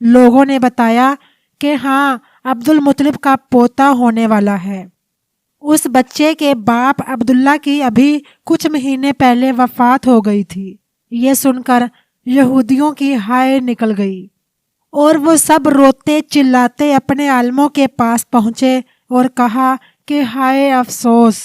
لوگوں نے بتایا کہ ہاں عبدالمطلب کا پوتا ہونے والا ہے۔ اس بچے کے باپ عبداللہ کی ابھی کچھ مہینے پہلے وفات ہو گئی تھی۔ یہ سن کر یہودیوں کی ہائے نکل گئی اور وہ سب روتے چلاتے اپنے عالموں کے پاس پہنچے اور کہا کہ ہائے افسوس،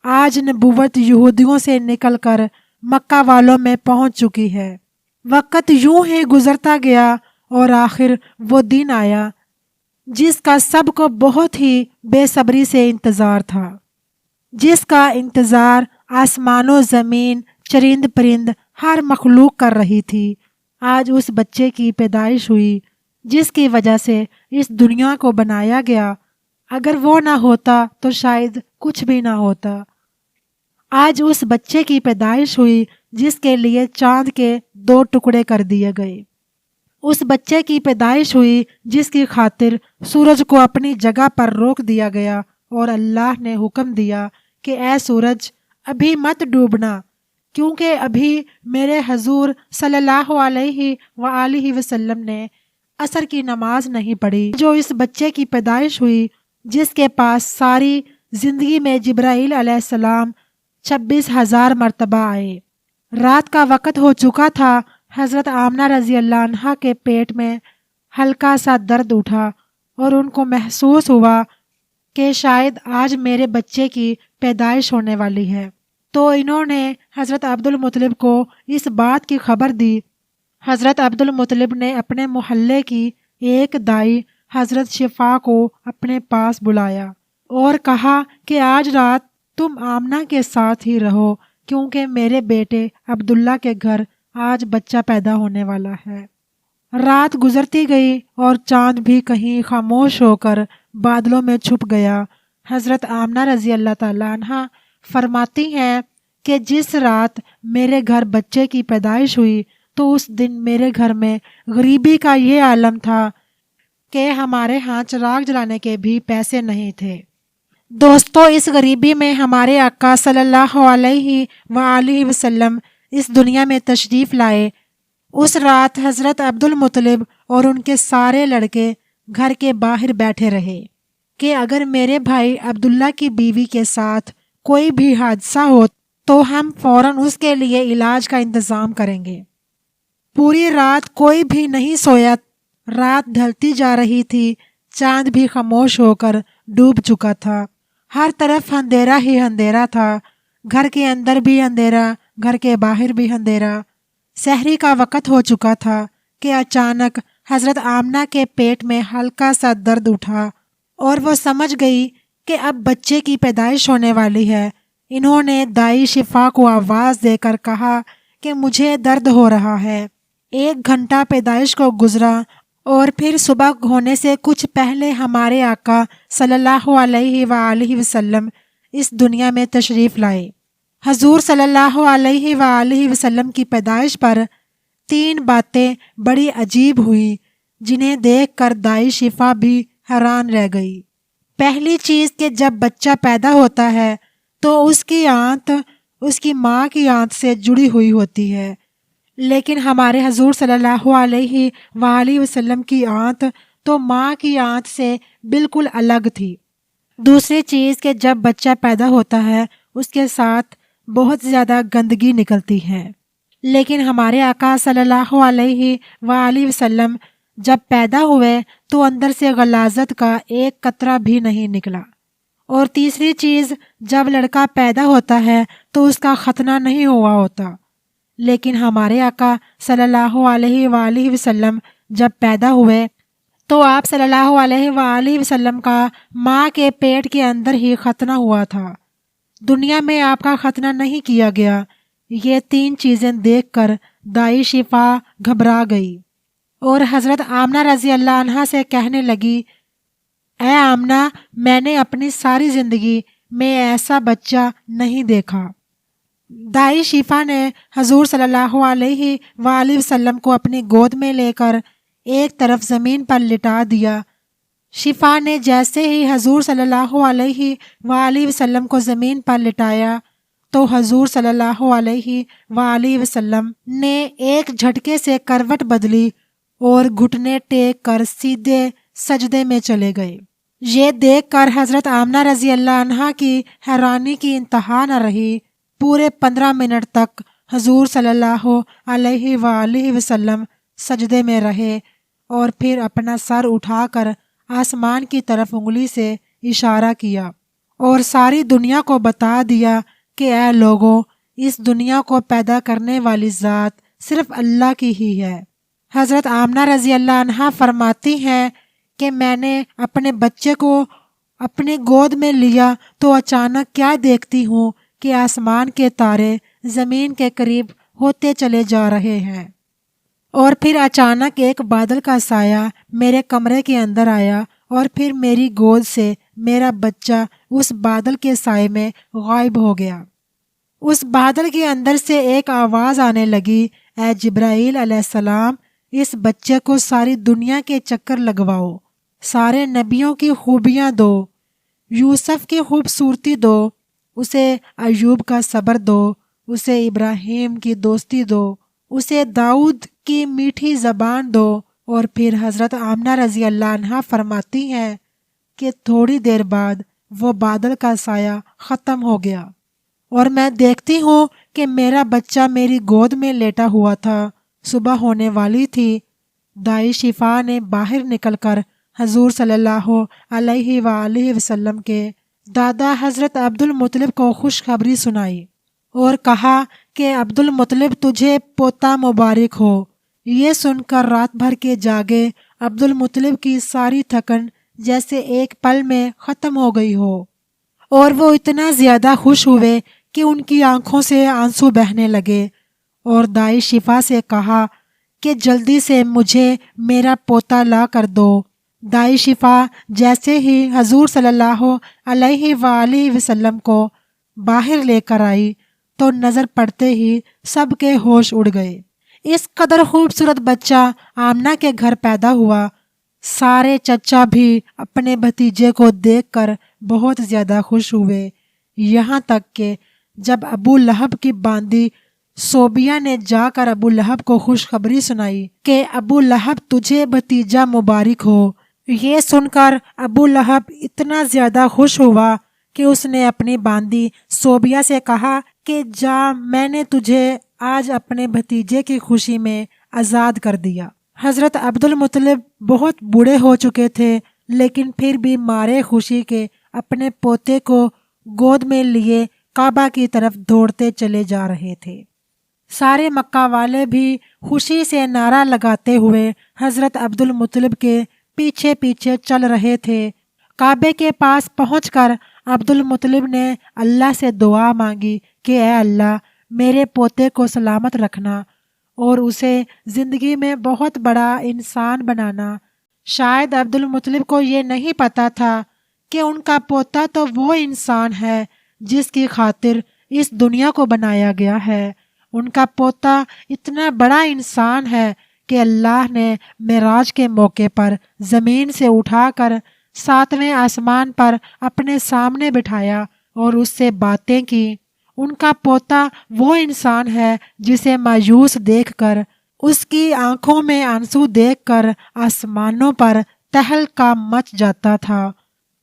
آج نبوت یہودیوں سے نکل کر مکہ والوں میں پہنچ چکی ہے۔ وقت یوں ہی گزرتا گیا اور آخر وہ دن آیا جس کا سب کو بہت ہی بے صبری سے انتظار تھا، جس کا انتظار آسمان و زمین، چرند پرند، ہر مخلوق کر رہی تھی۔ آج اس بچے کی پیدائش ہوئی جس کی وجہ سے اس دنیا کو بنایا گیا۔ اگر وہ نہ ہوتا تو شاید کچھ بھی نہ ہوتا۔ آج اس بچے کی پیدائش ہوئی جس کے لیے چاند کے 2 ٹکڑے کر دیے گئے۔ اس بچے کی پیدائش ہوئی جس کی خاطر سورج کو اپنی جگہ پر روک دیا گیا اور اللہ نے حکم دیا کہ اے سورج ابھی مت ڈوبنا، کیونکہ ابھی میرے حضور صلی اللہ علیہ وآلہ وسلم نے عصر کی نماز نہیں پڑھی۔ جو اس بچے کی پیدائش ہوئی جس کے پاس ساری زندگی میں جبرائیل علیہ السلام 26,000 مرتبہ آئے۔ رات کا وقت ہو چکا تھا۔ حضرت آمنہ رضی اللہ عنہا کے پیٹ میں ہلکا سا درد اٹھا اور ان کو محسوس ہوا کہ شاید آج میرے بچے کی پیدائش ہونے والی ہے، تو انہوں نے حضرت عبدالمطلب کو اس بات کی خبر دی۔ حضرت عبدالمطلب نے اپنے محلے کی ایک دائی حضرت شفا کو اپنے پاس بلایا اور کہا کہ آج رات تم آمنہ کے ساتھ ہی رہو، کیونکہ میرے بیٹے عبداللہ کے گھر آج بچہ پیدا ہونے والا ہے۔ رات گزرتی گئی اور چاند بھی کہیں خاموش ہو کر بادلوں میں چھپ گیا۔ حضرت آمنہ رضی اللہ تعالی عنہا فرماتی ہیں کہ جس رات میرے گھر بچے کی پیدائش ہوئی تو اس دن میرے گھر میں غریبی کا یہ عالم تھا کہ ہمارے ہاں چراغ جلانے کے بھی پیسے نہیں تھے۔ دوستو، اس غریبی میں ہمارے آقا صلی اللہ علیہ وآلہ وسلم اس دنیا میں تشریف لائے۔ اس رات حضرت عبدالمطلب اور ان کے سارے لڑکے گھر کے باہر بیٹھے رہے کہ اگر میرے بھائی عبداللہ کی بیوی کے ساتھ کوئی بھی حادثہ ہو تو ہم فوراً اس کے لیے علاج کا انتظام کریں گے۔ پوری رات کوئی بھی نہیں سویا۔ رات ڈھلتی جا رہی تھی، چاند بھی خاموش ہو کر ڈوب چکا تھا، ہر طرف اندھیرا ہی اندھیرا تھا، گھر کے اندر بھی اندھیرا، گھر کے باہر بھی اندھیرا۔ سحری کا وقت ہو چکا تھا کہ اچانک حضرت آمنہ کے پیٹ میں ہلکا سا درد اٹھا اور وہ سمجھ گئی کہ اب بچے کی پیدائش ہونے والی ہے۔ انہوں نے دائی شفا کو آواز دے کر کہا کہ مجھے درد ہو رہا ہے۔ 1 گھنٹہ پیدائش کو گزرا اور پھر صبح ہونے سے کچھ پہلے ہمارے آقا صلی اللہ علیہ وآلہ وسلم اس دنیا میں تشریف لائے۔ حضور صلی اللہ علیہ وآلہ وسلم کی پیدائش پر 3 باتیں بڑی عجیب ہوئی جنہیں دیکھ کر دائی شفا بھی حیران رہ گئی۔ پہلی چیز کہ جب بچہ پیدا ہوتا ہے تو اس کی آنت اس کی ماں کی آنت سے جڑی ہوئی ہوتی ہے، لیکن ہمارے حضور صلی اللہ علیہ وآلہ وسلم کی آنت تو ماں کی آنت سے بالکل الگ تھی۔ دوسری چیز کہ جب بچہ پیدا ہوتا ہے اس کے ساتھ بہت زیادہ گندگی نکلتی ہے، لیکن ہمارے آقا صلی اللہ علیہ وآلہ وسلم جب پیدا ہوئے تو اندر سے غلاظت کا ایک قطرہ بھی نہیں نکلا۔ اور تیسری چیز، جب لڑکا پیدا ہوتا ہے تو اس کا ختنہ نہیں ہوا ہوتا، لیکن ہمارے آقا صلی اللہ علیہ وآلہ وسلم جب پیدا ہوئے تو آپ صلی اللہ علیہ وآلہ وسلم کا ماں کے پیٹ کے اندر ہی ختنہ ہوا تھا، دنیا میں آپ کا ختنہ نہیں کیا گیا۔ یہ 3 چیزیں دیکھ کر دائی شفا گھبرا گئی اور حضرت آمنہ رضی اللہ عنہا سے کہنے لگی، اے آمنہ، میں نے اپنی ساری زندگی میں ایسا بچہ نہیں دیکھا۔ دائی شفا نے حضور صلی اللہ علیہ وآلہ وسلم کو اپنی گود میں لے کر ایک طرف زمین پر لٹا دیا۔ شفا نے جیسے ہی حضور صلی اللہ علیہ وآلہ وسلم کو زمین پر لٹایا تو حضور صلی اللہ علیہ وآلہ وسلم نے ایک جھٹکے سے کروٹ بدلی اور گھٹنے ٹیک کر سیدھے سجدے میں چلے گئے۔ یہ دیکھ کر حضرت آمنہ رضی اللہ عنہا کی حیرانی کی انتہا نہ رہی۔ پورے 15 منٹ تک حضور صلی اللہ علیہ وآلہ وسلم سجدے میں رہے اور پھر اپنا سر اٹھا کر آسمان کی طرف انگلی سے اشارہ کیا اور ساری دنیا کو بتا دیا کہ اے لوگو، اس دنیا کو پیدا کرنے والی ذات صرف اللہ کی ہی ہے۔ حضرت آمنہ رضی اللہ عنہا فرماتی ہیں کہ میں نے اپنے بچے کو اپنی گود میں لیا تو اچانک کیا دیکھتی ہوں کہ آسمان کے تارے زمین کے قریب ہوتے چلے جا رہے ہیں، اور پھر اچانک ایک بادل کا سایہ میرے کمرے کے اندر آیا اور پھر میری گود سے میرا بچہ اس بادل کے سائے میں غائب ہو گیا۔ اس بادل کے اندر سے ایک آواز آنے لگی، اے جبرائیل علیہ السلام، اس بچے کو ساری دنیا کے چکر لگواؤ، سارے نبیوں کی خوبیاں دو، یوسف کی خوبصورتی دو، اسے ایوب کا صبر دو، اسے ابراہیم کی دوستی دو، اسے داؤد کی میٹھی زبان دو۔ اور پھر حضرت آمنہ رضی اللہ عنہا فرماتی ہیں کہ تھوڑی دیر بعد وہ بادل کا سایہ ختم ہو گیا اور میں دیکھتی ہوں کہ میرا بچہ میری گود میں لیٹا ہوا تھا۔ صبح ہونے والی تھی۔ دائی شفا نے باہر نکل کر حضور صلی اللہ علیہ وآلہ وسلم کے دادا حضرت عبد المطلب کو خوشخبری سنائی اور کہا کہ عبد المطلب تجھے پوتا مبارک ہو۔ یہ سن کر رات بھر کے جاگے عبد المطلب کی ساری تھکن جیسے ایک پل میں ختم ہو گئی ہو، اور وہ اتنا زیادہ خوش ہوئے کہ ان کی آنکھوں سے آنسو بہنے لگے، اور دائی شفا سے کہا کہ جلدی سے مجھے میرا پوتا لا کر دو۔ دائی شفا جیسے ہی حضور صلی اللہ علیہ وآلہ وسلم کو باہر لے کر آئی تو نظر پڑتے ہی سب کے ہوش اڑ گئے۔ اس قدر خوبصورت بچہ آمنہ کے گھر پیدا ہوا۔ سارے چچا بھی اپنے بھتیجے کو دیکھ کر بہت زیادہ خوش ہوئے، یہاں تک کہ جب ابو لہب کی باندی صوبیہ نے جا کر ابو لہب کو خوشخبری سنائی کہ ابو لہب تجھے بھتیجا مبارک ہو، یہ سن کر ابو لہب اتنا زیادہ خوش ہوا کہ اس نے اپنی باندی صوبیہ سے کہا کہ جا، میں نے تجھے آج اپنے بھتیجے کی خوشی میں آزاد کر دیا۔ حضرت عبد المطلب بہت بوڑھے ہو چکے تھے، لیکن پھر بھی مارے خوشی کے اپنے پوتے کو گود میں لیے کعبہ کی طرف دوڑتے چلے جا رہے تھے۔ سارے مکہ والے بھی خوشی سے نعرہ لگاتے ہوئے حضرت عبد المطلب کے پیچھے پیچھے چل رہے تھے۔ کعبے کے پاس پہنچ کر عبد المطلب نے اللہ سے دعا مانگی کہ اے اللہ، میرے پوتے کو سلامت رکھنا اور اسے زندگی میں بہت بڑا انسان بنانا۔ شاید عبد المطلب کو یہ نہیں پتا تھا کہ ان کا پوتا تو وہ انسان ہے جس کی خاطر اس دنیا کو بنایا گیا ہے۔ ان کا پوتا اتنا بڑا انسان ہے کہ اللہ نے معراج کے موقع پر زمین سے اٹھا کر 7ویں آسمان پر اپنے سامنے بٹھایا اور اس سے باتیں کی۔ ان کا پوتا وہ انسان ہے جسے مایوس دیکھ کر، اس کی آنکھوں میں آنسو دیکھ کر آسمانوں پر تہلکہ مچ جاتا تھا۔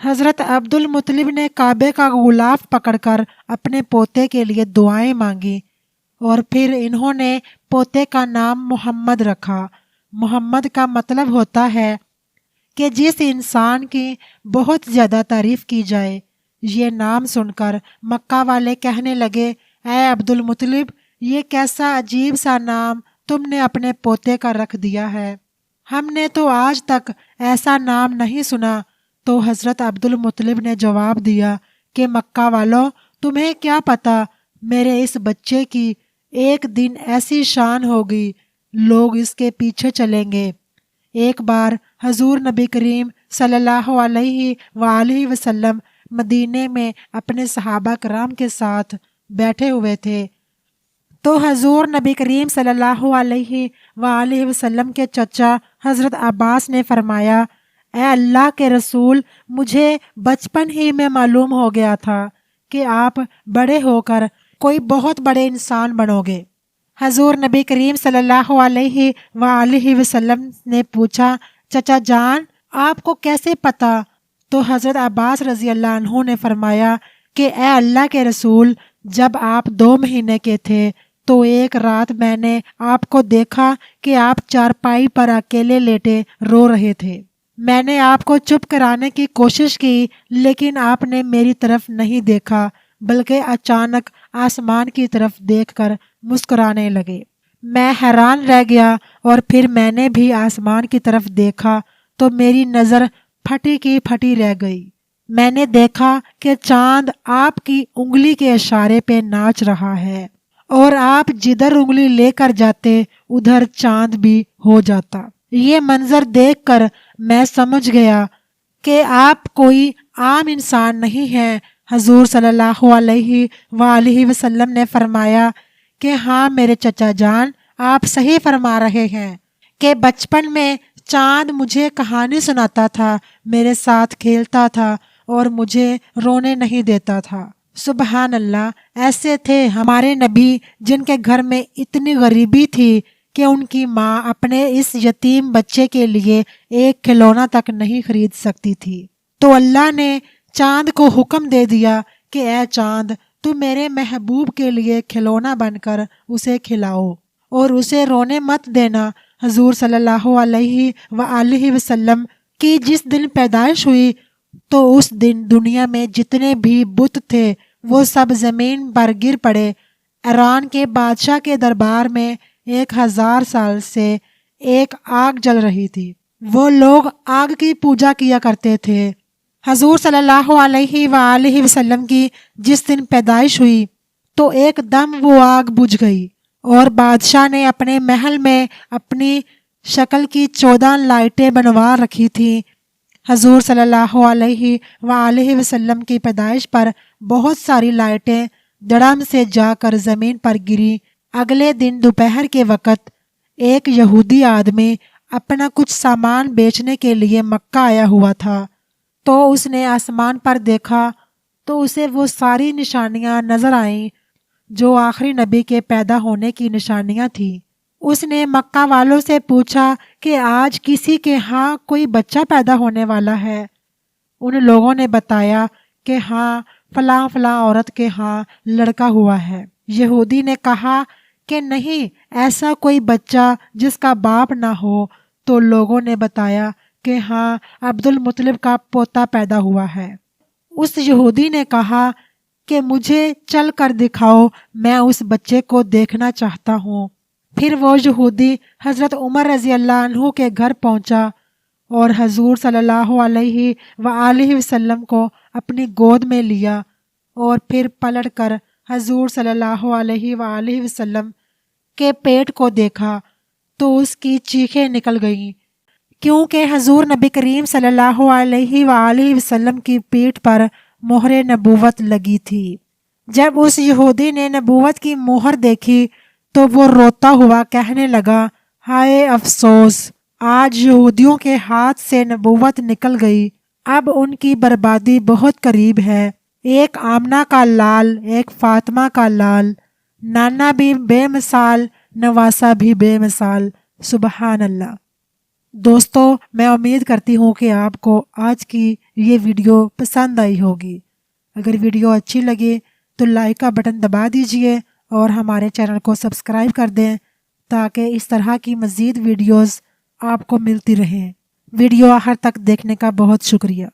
حضرت عبد المطلب نے کعبے کا غلاف پکڑ کر اپنے پوتے کے لیے دعائیں مانگی، اور پھر انہوں نے پوتے کا نام محمد رکھا۔ محمد کا مطلب ہوتا ہے کہ جس انسان کی بہت زیادہ تعریف کی جائے۔ یہ نام سن کر مکہ والے کہنے لگے، اے عبد المطلب، یہ کیسا عجیب سا نام تم نے اپنے پوتے کا رکھ دیا ہے، ہم نے تو آج تک ایسا نام نہیں سنا۔ تو حضرت عبد المطلب نے جواب دیا کہ مکہ والوں، تمہیں کیا پتا، میرے اس بچے کی ایک دن ایسی شان ہوگی، لوگ اس کے پیچھے چلیں گے۔ ایک بار حضور نبی کریم صلی اللہ علیہ وآلہ وسلم مدینے میں اپنے صحابہ کرام کے ساتھ بیٹھے ہوئے تھے، تو حضور نبی کریم صلی اللہ علیہ وآلہ وسلم کے چچا حضرت عباس نے فرمایا، اے اللہ کے رسول، مجھے بچپن ہی میں معلوم ہو گیا تھا کہ آپ بڑے ہو کر کوئی بہت بڑے انسان بنو گے۔ حضور نبی کریم صلی اللہ علیہ وآلہ وسلم نے پوچھا، چچا جان آپ کو کیسے پتا؟ تو حضرت عباس رضی اللہ عنہ نے فرمایا کہ اے اللہ کے رسول، جب آپ 2 مہینے کے تھے تو ایک رات میں نے آپ کو دیکھا کہ آپ چارپائی پر اکیلے لیٹے رو رہے تھے۔ میں نے آپ کو چپ کرانے کی کوشش کی لیکن آپ نے میری طرف نہیں دیکھا بلکہ اچانک آسمان کی طرف دیکھ کر مسکرانے لگے۔ میں حیران رہ گیا اور پھر میں نے بھی آسمان کی طرف دیکھا تو میری نظر پھٹی کی پھٹی رہ گئی۔ میں نے دیکھا کہ چاند آپ کی انگلی کے اشارے پہ ناچ رہا ہے اور آپ جدھر انگلی لے کر جاتے ادھر چاند بھی ہو جاتا۔ یہ منظر دیکھ کر میں سمجھ گیا کہ آپ کوئی عام انسان نہیں ہیں۔ حضور صلی اللہ علیہ وآلہ وسلم نے فرمایا کہ ہاں میرے چچا جان، آپ صحیح فرما رہے ہیں کہ بچپن میں چاند مجھے کہانی سناتا تھا، میرے ساتھ کھیلتا تھا اور مجھے رونے نہیں دیتا تھا۔ سبحان اللہ، ایسے تھے ہمارے نبی جن کے گھر میں اتنی غریبی تھی کہ ان کی ماں اپنے اس یتیم بچے کے لیے ایک کھلونا تک نہیں خرید سکتی تھی، تو اللہ نے چاند کو حکم دے دیا کہ اے چاند، تو میرے محبوب کے لیے کھلونا بن کر اسے کھلاؤ اور اسے رونے مت دینا۔ حضور صلی اللہ علیہ وآلہ وسلم کی جس دن پیدائش ہوئی تو اس دن دنیا میں جتنے بھی بت تھے وہ سب زمین پر گر پڑے۔ ایران کے بادشاہ کے دربار میں 1000 سال سے ایک آگ جل رہی تھی۔ وہ لوگ آگ کی پوجا کیا کرتے تھے۔ حضور صلی اللہ علیہ وآلہ وسلم کی جس دن پیدائش ہوئی تو ایک دم وہ آگ بجھ گئی اور بادشاہ نے اپنے محل میں اپنی شکل کی 14 لائٹیں بنوا رکھی تھیں۔ حضور صلی اللہ علیہ وآلہ وسلم کی پیدائش پر بہت ساری لائٹیں دڑم سے جا کر زمین پر گری۔ اگلے دن دوپہر کے وقت ایک یہودی آدمی اپنا کچھ سامان بیچنے کے لیے مکہ آیا ہوا تھا، تو اس نے آسمان پر دیکھا تو اسے وہ ساری نشانیاں نظر آئیں جو آخری نبی کے پیدا ہونے کی نشانیاں تھیں۔ اس نے مکہ والوں سے پوچھا کہ آج کسی کے ہاں کوئی بچہ پیدا ہونے والا ہے؟ ان لوگوں نے بتایا کہ ہاں فلاں فلاں عورت کے ہاں لڑکا ہوا ہے۔ یہودی نے کہا کہ نہیں، ایسا کوئی بچہ جس کا باپ نہ ہو، تو لوگوں نے بتایا کہ ہاں عبد المطلب کا پوتا پیدا ہوا ہے۔ اس یہودی نے کہا کہ مجھے چل کر دکھاؤ، میں اس بچے کو دیکھنا چاہتا ہوں۔ پھر وہ یہودی حضرت عمر رضی اللہ عنہ کے گھر پہنچا اور حضور صلی اللہ علیہ وآلہ وسلم کو اپنی گود میں لیا اور پھر پلٹ کر حضور صلی اللہ علیہ وآلہ وسلم کے پیٹ کو دیکھا تو اس کی چیخیں نکل گئیں، کیونکہ حضور نبی کریم صلی اللہ علیہ وآلہ وسلم کی پیٹھ پر مہر نبوت لگی تھی۔ جب اس یہودی نے نبوت کی مہر دیکھی تو وہ روتا ہوا کہنے لگا، ہائے افسوس، آج یہودیوں کے ہاتھ سے نبوت نکل گئی، اب ان کی بربادی بہت قریب ہے۔ ایک آمنہ کا لال، ایک فاطمہ کا لال، نانا بھی بے مثال، نواسا بھی بے مثال۔ سبحان اللہ۔ دوستو، میں امید کرتی ہوں کہ آپ کو آج کی یہ ویڈیو پسند آئی ہوگی۔ اگر ویڈیو اچھی لگے تو لائک کا بٹن دبا دیجئے اور ہمارے چینل کو سبسکرائب کر دیں تاکہ اس طرح کی مزید ویڈیوز آپ کو ملتی رہیں۔ ویڈیو آخر تک دیکھنے کا بہت شکریہ۔